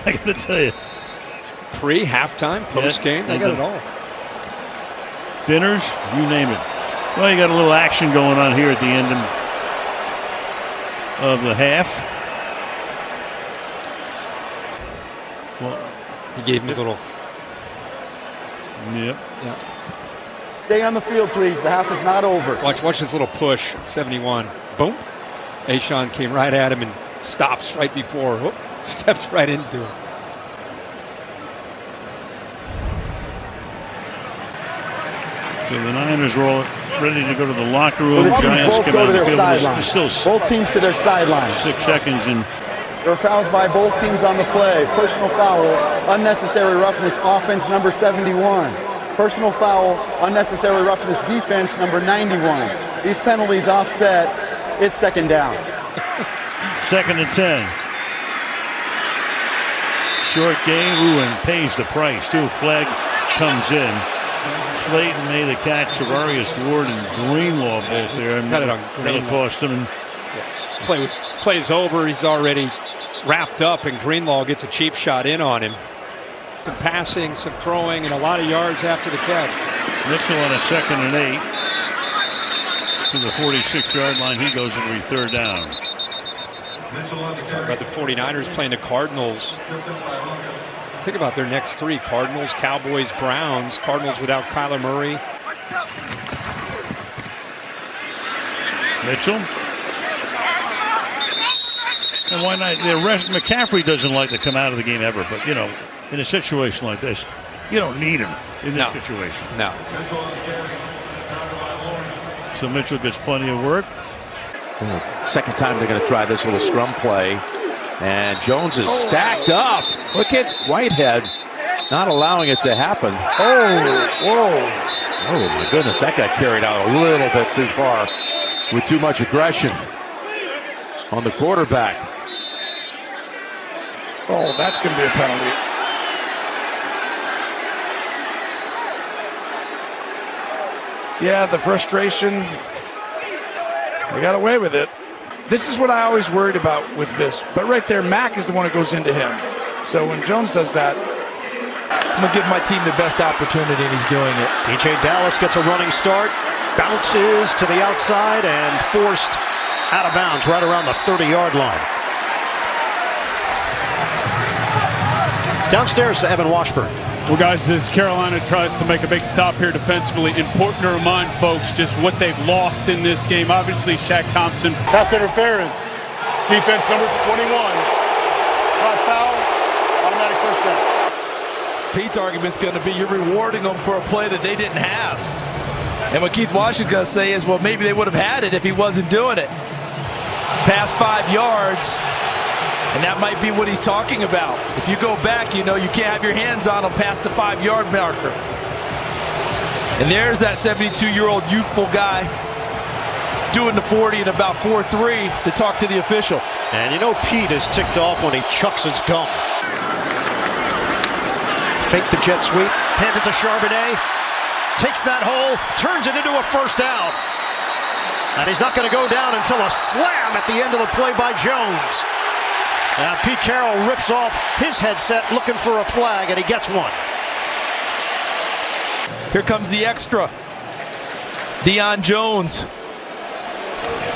I got to tell you. Pre, halftime, post-game, they got it all. Dinners, you name it. Well, you got a little action going on here at the end of the half. Well, he gave him a little. Yep. Yeah. Stay on the field, please. The half is not over. Watch this little push. 71. Boom. Ashawn came right at him and stops right before. Whoop, steps right into him. So the Niners are all ready to go to the locker room. Both Giants teams come go out to their of the field. sidelines. There's still both teams to their sidelines. 6 seconds and there are fouls by both teams on the play. Personal foul, unnecessary roughness, offense number 71. Personal foul, unnecessary roughness, defense number 91. These penalties offset. It's second down. 2nd and 10. Short game. Ooh, and pays the price too. Flag comes in. Slayton made the catch. Savarius Ward and Greenlaw both there. Cut it on That'll cost him. Play's over. He's already wrapped up, and Greenlaw gets a cheap shot in on him. Some passing, some throwing, and a lot of yards after the catch. Mitchell on a 2nd and 8 to the 46-yard line. He goes into 3rd down. Talk about the 49ers playing the Cardinals. Think about their next 3: Cardinals, Cowboys, Browns. Cardinals without Kyler Murray. Mitchell. And why not? McCaffrey doesn't like to come out of the game ever, but, you know, in a situation like this, you don't need him in this situation. No. So Mitchell gets plenty of work. Second time they're going to try this little scrum play. And Jones is stacked up. Look at Whitehead not allowing it to happen. Oh, my goodness. That got carried out a little bit too far with too much aggression on the quarterback. Oh, that's going to be a penalty. Yeah, the frustration. They got away with it. This is what I always worried about with this. But right there, Mack is the one that goes into him. So when Jones does that, I'm going to give my team the best opportunity, and he's doing it. DJ Dallas gets a running start, bounces to the outside, and forced out of bounds right around the 30-yard line. Downstairs to Evan Washburn. Well, guys, as Carolina tries to make a big stop here defensively, important to remind folks just what they've lost in this game. Obviously, Shaq Thompson. Pass interference. Defense number 21. Not foul. Automatic first down. Pete's argument's going to be you're rewarding them for a play that they didn't have. And what Keith Washington's going to say is, well, maybe they would have had it if he wasn't doing it. Past 5 yards. And that might be what he's talking about. If you go back, you know you can't have your hands on him past the 5-yard marker. And there's that 72-year-old youthful guy doing the 40 in about 4.3 to talk to the official. And you know Pete is ticked off when he chucks his gum. Fake the jet sweep, hand it to Charbonnet. Takes that hole, turns it into a first down. And he's not going to go down until a slam at the end of the play by Jones. Now Pete Carroll rips off his headset looking for a flag, and he gets one. Here comes the extra. Deion Jones.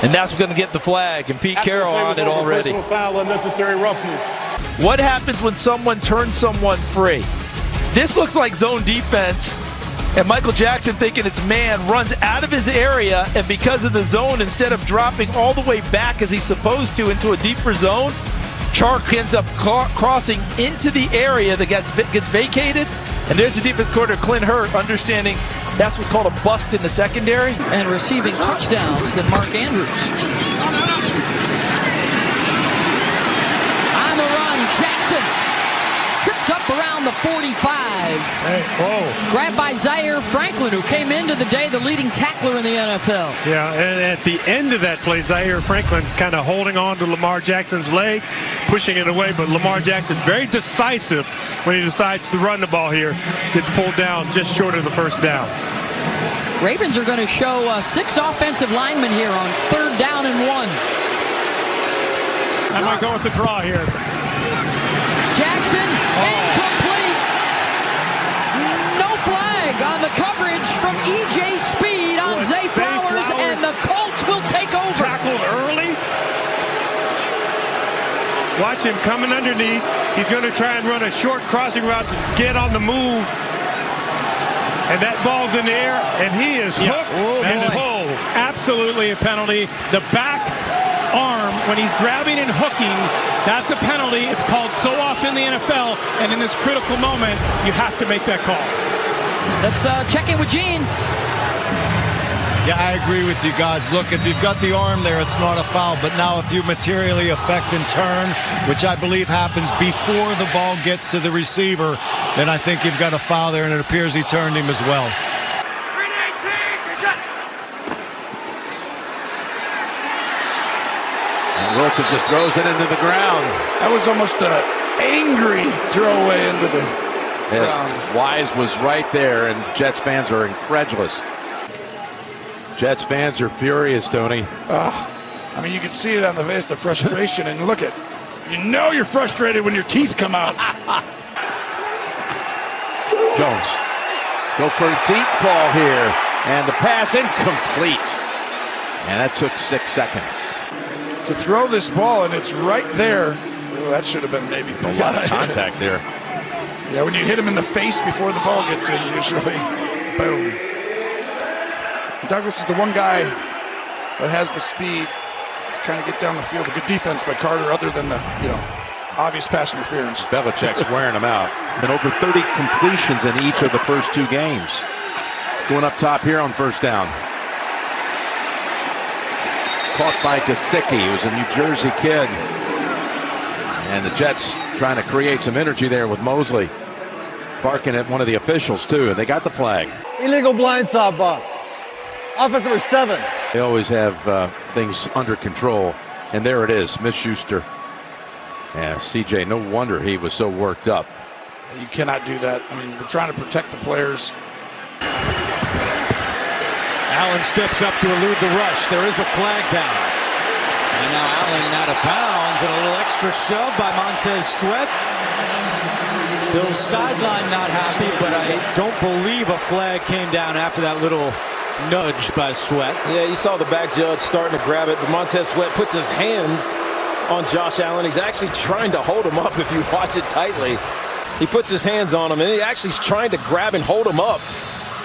And that's going to get the flag, and Pete Carroll on it already. Personal foul, unnecessary roughness. What happens when someone turns someone free? This looks like zone defense, and Michael Jackson, thinking it's man, runs out of his area, and because of the zone, instead of dropping all the way back as he's supposed to into a deeper zone, Chark ends up crossing into the area that gets vacated. And there's the defense coordinator, Clint Hurt, understanding that's what's called a bust in the secondary. And receiving touchdowns than Mark Andrews. On the run, Jackson. Tripped up around the 45. Grabbed by Zaire Franklin, who came into the day the leading tackler in the NFL. Yeah, and at the end of that play, Zaire Franklin kind of holding on to Lamar Jackson's leg, pushing it away, but Lamar Jackson very decisive when he decides to run the ball here. Gets pulled down just short of the first down. Ravens are going to show 6 offensive linemen here on 3rd down and 1. I might go with the draw here. Jackson Watch him coming underneath. He's going to try and run a short crossing route to get on the move. And that ball's in the air, and he is hooked and pulled. Absolutely a penalty. The back arm, when he's grabbing and hooking, that's a penalty. It's called so often in the NFL, and in this critical moment, you have to make that call. Let's check in with Gene. Yeah, I agree with you guys. Look, if you've got the arm there, it's not a foul. But now if you materially affect and turn, which I believe happens before the ball gets to the receiver, then I think you've got a foul there, and it appears he turned him as well. And Wilson just throws it into the ground. That was almost an angry throwaway into the ground. Wise was right there, and Jets fans are incredulous. Jets fans are furious, Tony. I mean, you can see it on the face, the frustration, and look at, you know you're frustrated when your teeth come out. Jones, go for a deep ball here, and the pass incomplete. And that took 6 seconds. To throw this ball, and it's right there. Well, that should have been maybe a lot of contact there. Yeah, when you hit him in the face before the ball gets in, usually, boom. Douglas is the one guy that has the speed to kind of get down the field. A good defense by Carter, other than the obvious pass interference. Belichick's wearing him out. Been over 30 completions in each of the first 2 games. He's going up top here on first down. Caught by Gesicki, who's a New Jersey kid. And the Jets trying to create some energy there with Mosley. Barking at one of the officials, too, and they got the flag. Illegal blindside box. Offense number 7. They always have things under control. And there it is, Smith-Schuster. Yeah, CJ, no wonder he was so worked up. You cannot do that. I mean, we're trying to protect the players. Allen steps up to elude the rush. There is a flag down. And now Allen out of bounds, and a little extra shove by Montez Sweat. Bill's sideline not happy, but I don't believe a flag came down after that little nudge by Sweat. Yeah, you saw the back judge starting to grab it, but Montez Sweat puts his hands on Josh Allen. He's actually trying to hold him up if you watch it tightly. He puts his hands on him, and he actually is trying to grab and hold him up.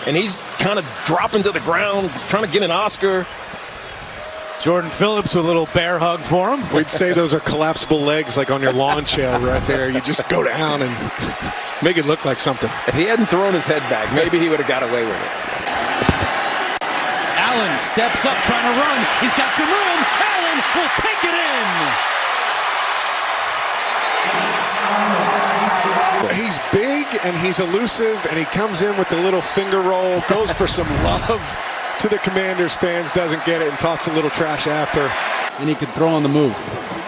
And he's kind of dropping to the ground, trying to get an Oscar. Jordan Phillips with a little bear hug for him. We'd say those are collapsible legs like on your lawn chair right there. You just go down and make it look like something. If he hadn't thrown his head back, maybe he would have got away with it. Allen steps up trying to run. He's got some room. Allen will take it in. He's big and he's elusive, and he comes in with the little finger roll, goes for some love to the Commanders fans, doesn't get it, and talks a little trash after. And he can throw on the move.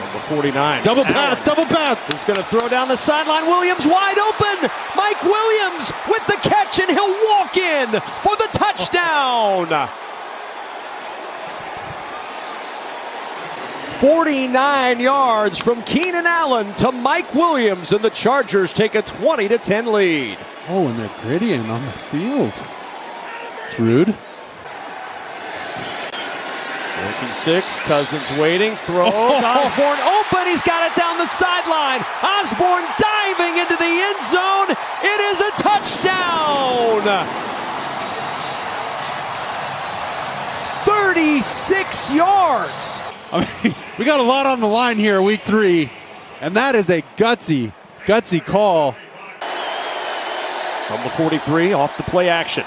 Number 49. Double pass, double pass. He's going to throw down the sideline. Williams wide open. Mike Williams with the catch, and he'll walk in for the touchdown. 49 yards from Keenan Allen to Mike Williams, and the Chargers take a 20-10 lead. Oh, and they're grittying on the field. It's rude. 4-6, Cousins waiting, throws, Osborne open, he's got it down the sideline. Osborne diving into the end zone. It is a touchdown. 36 yards. I mean, we got a lot on the line here, week 3, and that is a gutsy call. From the 43, off the play action.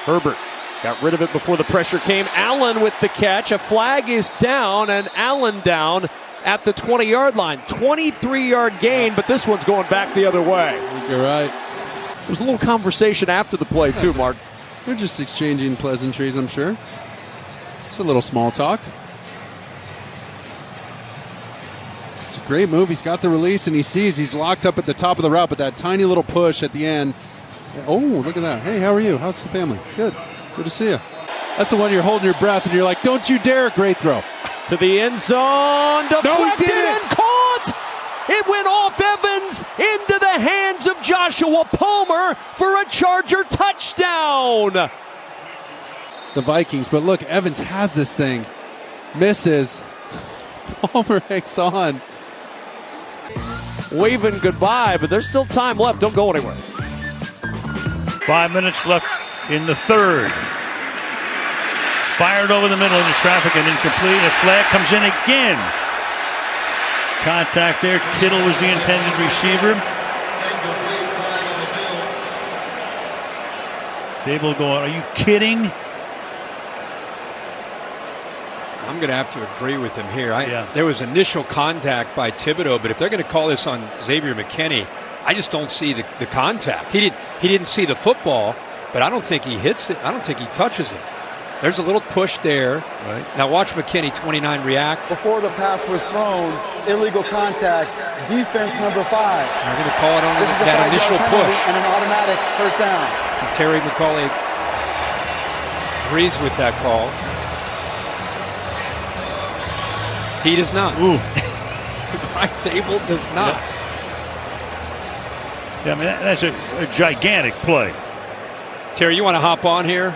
Herbert got rid of it before the pressure came. Allen with the catch. A flag is down, and Allen down at the 20-yard line. 23-yard gain, but this one's going back the other way. You're right. There was a little conversation after the play, too, Mark. They're just exchanging pleasantries, I'm sure. It's a little small talk. It's a great move. He's got the release, and he sees he's locked up at the top of the route, but that tiny little push at the end. Oh, look at that. Hey, how are you? How's the family? Good. Good to see you. That's the one you're holding your breath, and you're like, don't you dare. Great throw. To the end zone. Deflected and caught. It went off Evans into the hands of Joshua Palmer for a Charger touchdown. The Vikings, but look, Evans has this thing. Misses. Palmer hangs on. waving goodbye, but there's still time left. Don't go anywhere. 5 minutes left in the third. Fired over the middle into traffic and incomplete. A flag comes in again. Contact there. Kittle was the intended receiver. Dable going, are you kidding? I'm going to have to agree with him here. There was initial contact by Thibodeau, but if they're going to call this on Xavier McKinney, I just don't see the contact. He didn't see the football, but I don't think he hits it. I don't think he touches it. There's a little push there. Right. Now watch McKinney, 29, react. Before the pass was thrown, illegal contact, defense number 5. They're going to call it on This is a that 5-yard initial penalty push. and an automatic first down. And Terry McAulay agrees with that call. He does not. Ooh. Brian Dable does not. Yeah, I mean, that's a gigantic play. Terry, you want to hop on here?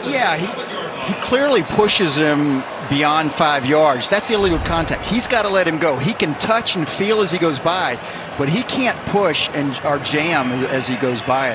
Yeah, he clearly pushes him beyond 5 yards. That's illegal contact. He's got to let him go. He can touch and feel as he goes by, but he can't push or jam as he goes by it.